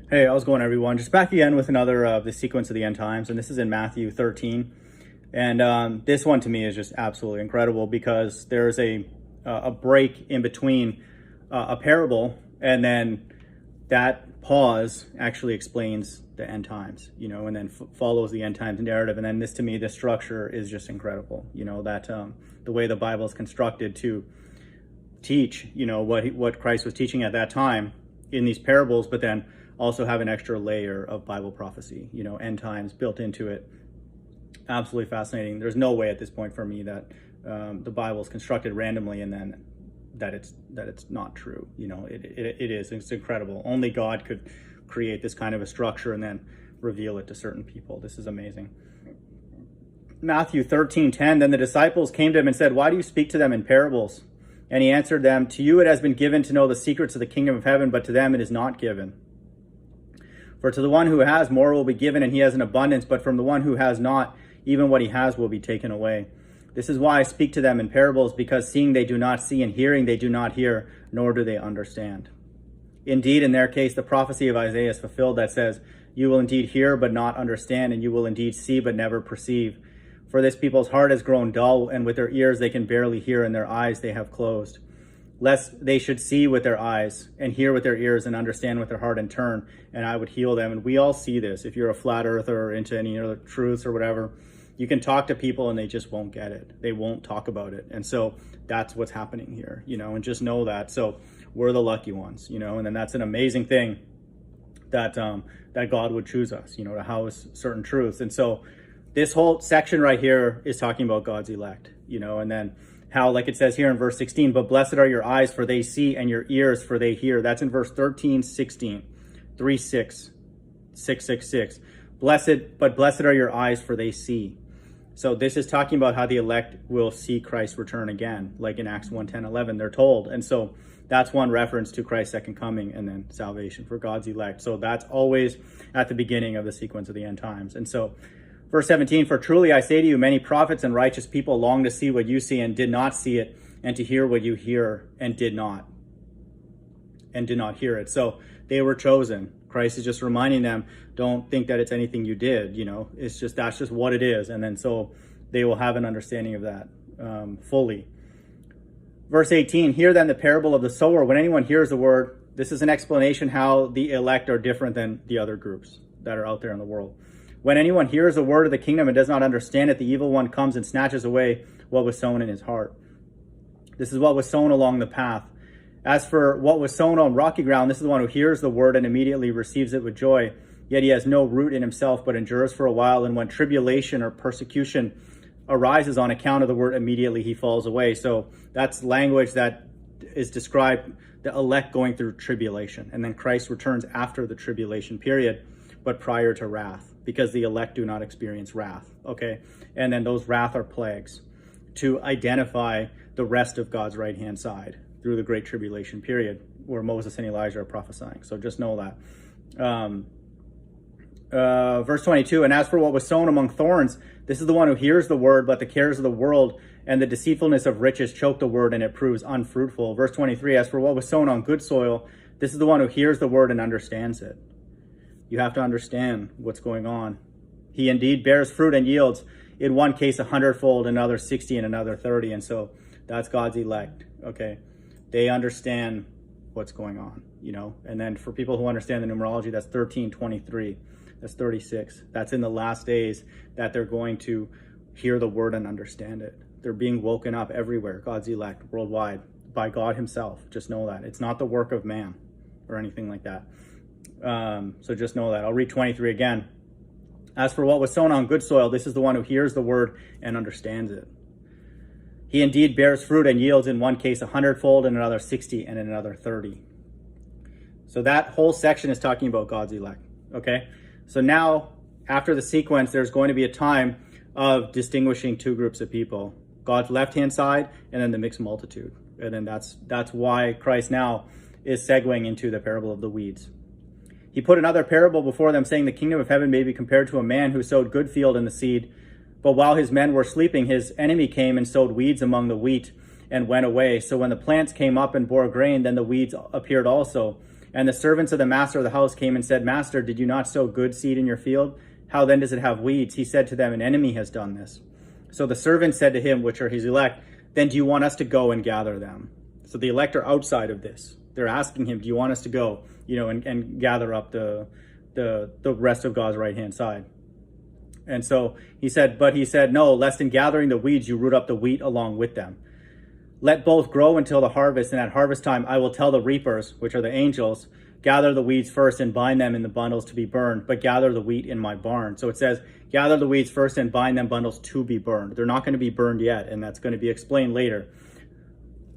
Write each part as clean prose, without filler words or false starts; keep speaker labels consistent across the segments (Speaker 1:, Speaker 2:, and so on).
Speaker 1: Hey, how's it going, everyone? Just back again with another of the sequence of the end times, and this is in Matthew 13. And this one to me is just absolutely incredible because there's a break in between a parable, and then that pause actually explains the end times, and then follows the end times narrative. And then this, to me, this structure is just incredible. That the way the Bible is constructed to teach, what Christ was teaching at that time in these parables, but then also have an extra layer of Bible prophecy, end times built into it. Absolutely fascinating. There's no way at this point for me that the Bible is constructed randomly and then that it's not true. It is. It's incredible. Only God could create this kind of a structure and then reveal it to certain people. This is amazing. Matthew 13:10. Then the disciples came to him and said, "Why do you speak to them in parables?" And he answered them, "To you it has been given to know the secrets of the kingdom of heaven, but to them it is not given. For to the one who has, more will be given, and he has an abundance. But from the one who has not, even what he has will be taken away. This is why I speak to them in parables, because seeing they do not see, and hearing they do not hear, nor do they understand. Indeed, in their case, the prophecy of Isaiah is fulfilled that says, you will indeed hear, but not understand, and you will indeed see, but never perceive. For this people's heart has grown dull, and with their ears they can barely hear, and their eyes they have closed. Lest they should see with their eyes and hear with their ears and understand with their heart and turn, and I would heal them." And we all see this. If you're a flat earther or into any other truths or whatever, you can talk to people and they just won't get it. They won't talk about it. And so that's what's happening here, and just know that. So we're the lucky ones, and then that's an amazing thing that that God would choose us, to house certain truths. And so this whole section right here is talking about God's elect, and then how, like it says here in verse 16, "But blessed are your eyes, for they see, and your ears, for they hear." That's in verse 13, 16, 3, 6, 6, 6, 6. Blessed are your eyes, for they see. So this is talking about how the elect will see Christ return again, like in Acts 1, 10, 11, they're told. And so that's one reference to Christ's second coming and then salvation for God's elect. So that's always at the beginning of the sequence of the end times. And so verse 17, "For truly I say to you, many prophets and righteous people long to see what you see and did not see it, and to hear what you hear and did not hear it." So they were chosen. Christ is just reminding them, don't think that it's anything you did, it's just, that's just what it is. And then so they will have an understanding of that fully. Verse 18, "Hear then the parable of the sower. When anyone hears the word," this is an explanation how the elect are different than the other groups that are out there in the world. "When anyone hears a word of the kingdom and does not understand it, the evil one comes and snatches away what was sown in his heart. This is what was sown along the path. As for what was sown on rocky ground, this is the one who hears the word and immediately receives it with joy. Yet he has no root in himself, but endures for a while. And when tribulation or persecution arises on account of the word, immediately he falls away." So that's language that is described the elect going through tribulation. And then Christ returns after the tribulation period, but prior to wrath, because the elect do not experience wrath. Okay. And then those wrath are plagues to identify the rest of God's right-hand side through the Great Tribulation period where Moses and Elijah are prophesying. So just know that. Verse 22, "And as for what was sown among thorns, this is the one who hears the word, but the cares of the world and the deceitfulness of riches choke the word, and it proves unfruitful." Verse 23, "As for what was sown on good soil, this is the one who hears the word and understands it." You have to understand what's going on. "He indeed bears fruit and yields, in one case 100-fold, another 60, and another 30. And so that's God's elect. Okay. They understand what's going on, and then for people who understand the numerology, that's 1323. That's 36. That's in the last days that they're going to hear the word and understand it. They're being woken up everywhere, God's elect, worldwide, by God himself. Just know that. It's not the work of man or anything like that. So just know that. I'll read 23 again. "As for what was sown on good soil, this is the one who hears the word and understands it. He indeed bears fruit and yields, in one case 100-fold, in another 60, and in another 30. So that whole section is talking about God's elect. Okay. So now, after the sequence, there's going to be a time of distinguishing two groups of people: God's left-hand side and then the mixed multitude. And then that's why Christ now is segueing into the parable of the weeds. "He put another parable before them, saying, the kingdom of heaven may be compared to a man who sowed good field in the seed. But while his men were sleeping, his enemy came and sowed weeds among the wheat and went away. So when the plants came up and bore grain, then the weeds appeared also. And the servants of the master of the house came and said, Master, did you not sow good seed in your field? How then does it have weeds? He said to them, An enemy has done this. So the servants said to him, which are his elect, Then do you want us to go and gather them? So the elect are outside of this. They're asking him, do you want us to go, and gather up the rest of God's right-hand side? And so he said, no, lest in gathering the weeds, you root up the wheat along with them. Let both grow until the harvest, and at harvest time I will tell the reapers, which are the angels, gather the weeds first and bind them in the bundles to be burned, but gather the wheat in my barn. So it says, gather the weeds first and bind them bundles to be burned. They're not going to be burned yet, and that's going to be explained later.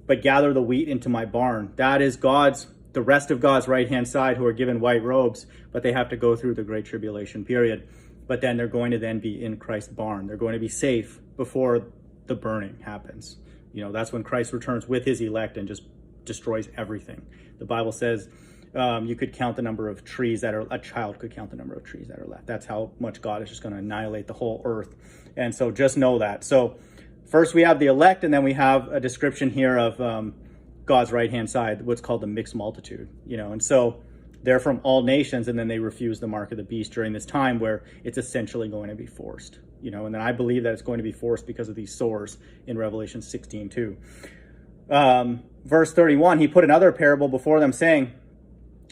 Speaker 1: But gather the wheat into my barn. That is the rest of God's right-hand side who are given white robes, but they have to go through the Great Tribulation period. But then they're going to then be in Christ's barn. They're going to be safe before the burning happens. That's when Christ returns with his elect and just destroys everything. The Bible says you could count the number of trees a child could count the number of trees that are left. That's how much God is just going to annihilate the whole earth. And so just know that. So first we have the elect, and then we have a description here of God's right-hand side, what's called the mixed multitude, and so they're from all nations, and then they refuse the mark of the beast during this time where it's essentially going to be forced, and then I believe that it's going to be forced because of these sores in Revelation 16:2. Verse 31, he put another parable before them saying,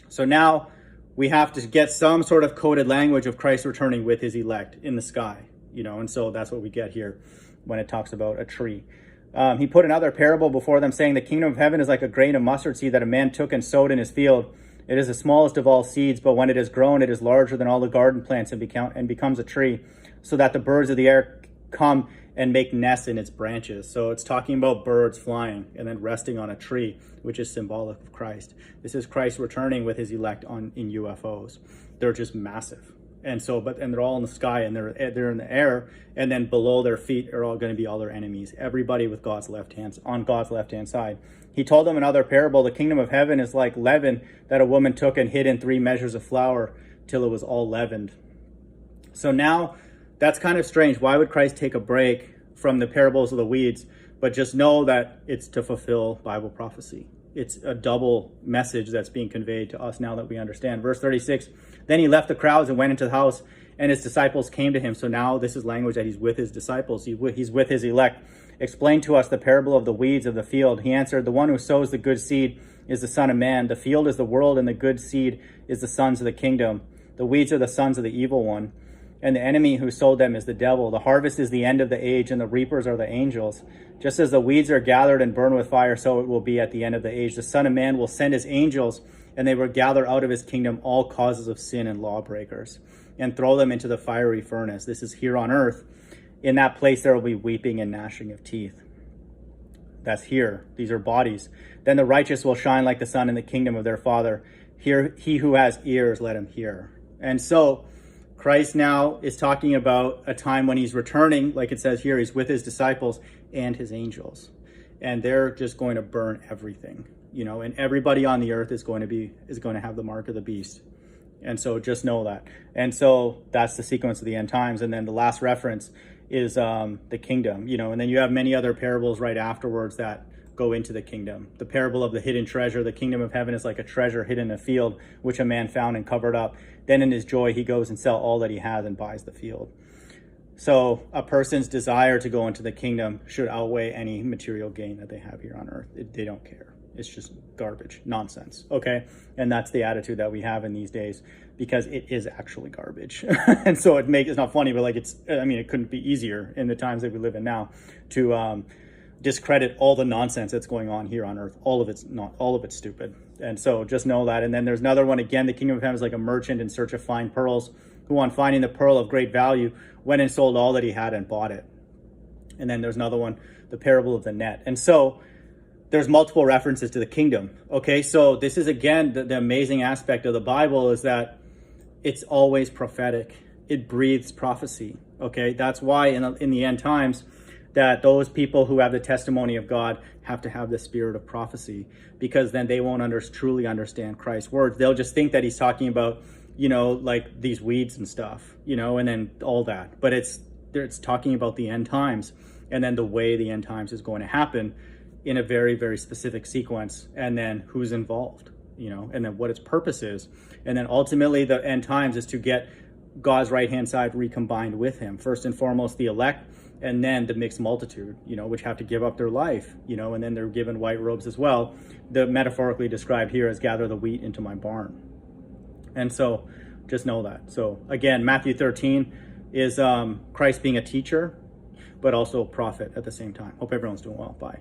Speaker 1: so now we have to get some sort of coded language of Christ returning with his elect in the sky, and so that's what we get here when it talks about a tree. He put another parable before them saying, the kingdom of heaven is like a grain of mustard seed that a man took and sowed in his field. It is the smallest of all seeds, but when it is grown, it is larger than all the garden plants and becomes a tree, so that the birds of the air come and make nests in its branches. So it's talking about birds flying and then resting on a tree, which is symbolic of Christ. This is Christ returning with his elect in UFOs. They're just massive. And they're all in the sky, and they're in the air, and then below their feet are all going to be all their enemies. Everybody with on God's left-hand side. He told them another parable. The kingdom of heaven is like leaven that a woman took and hid in 3 measures of flour till it was all leavened. So now that's kind of strange. Why would Christ take a break from the parables of the weeds? But just know that it's to fulfill Bible prophecy. It's a double message that's being conveyed to us now that we understand. Verse 36, then he left the crowds and went into the house, and his disciples came to him. So now this is language that he's with his disciples. He's with his elect. Explain to us the parable of the weeds of the field. He answered, the one who sows the good seed is the Son of Man. The field is the world, and the good seed is the sons of the kingdom. The weeds are the sons of the evil one, and the enemy who sowed them is the devil. The harvest is the end of the age, and the reapers are the angels. Just as the weeds are gathered and burned with fire, so it will be at the end of the age. The Son of Man will send his angels, and they will gather out of his kingdom all causes of sin and lawbreakers, and throw them into the fiery furnace. This is here on earth. In that place there will be weeping and gnashing of teeth. That's here. These are bodies. Then the righteous will shine like the sun in the kingdom of their Father. Here, he who has ears, let him hear. And so Christ now is talking about a time when he's returning, like it says here, he's with his disciples and his angels. And they're just going to burn everything, and everybody on the earth is going to have the mark of the beast. And so just know that. And so that's the sequence of the end times. And then the last reference is the kingdom, and then you have many other parables right afterwards that go into the kingdom. The parable of the hidden treasure. The kingdom of heaven is like a treasure hidden in a field, which a man found and covered up. Then in his joy, he goes and sells all that he has and buys the field. So a person's desire to go into the kingdom should outweigh any material gain that they have here on earth. They don't care. It's just garbage, nonsense, okay? And that's the attitude that we have in these days, because it is actually garbage. And so it's not funny, but it couldn't be easier in the times that we live in now to discredit all the nonsense that's going on here on earth. All of it's stupid. And so just know that. And then there's another one again. The kingdom of heaven is like a merchant in search of fine pearls, who on finding the pearl of great value went and sold all that he had and bought it. And then there's another one, the parable of the net. And so there's multiple references to the kingdom. Okay, so this is again the amazing aspect of the Bible, is that it's always prophetic. It breathes prophecy. Okay, that's why in the end times that those people who have the testimony of God have to have the spirit of prophecy, because then they won't truly understand Christ's words. They'll just think that he's talking about, like these weeds and stuff, and then all that. But it's talking about the end times, and then the way the end times is going to happen in a very, very specific sequence, and then who's involved. you know, and then what its purpose is. And then ultimately the end times is to get God's right-hand side recombined with him. First and foremost, the elect, and then the mixed multitude, you know, which have to give up their life, you know, and then they're given white robes as well. The metaphorically described here as gather the wheat into my barn. And so just know that. So again, Matthew 13 is Christ being a teacher, but also a prophet at the same time. Hope everyone's doing well. Bye.